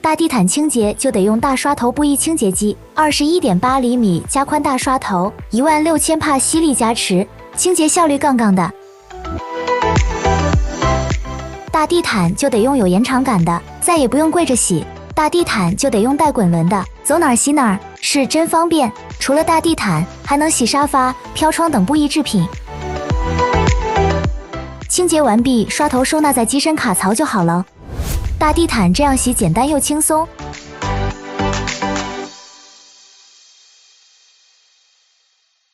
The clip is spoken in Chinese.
大地毯清洁就得用大刷头布艺清洁机，21.8厘米加宽大刷头，16000帕吸力加持，清洁效率杠杠的。大地毯就得用有延长感的，再也不用跪着洗。大地毯就得用带滚轮的，走哪儿洗哪儿，是真方便。除了大地毯，还能洗沙发、飘窗等布艺制品。清洁完毕，刷头收纳在机身卡槽就好了。大地毯这样洗简单又轻松。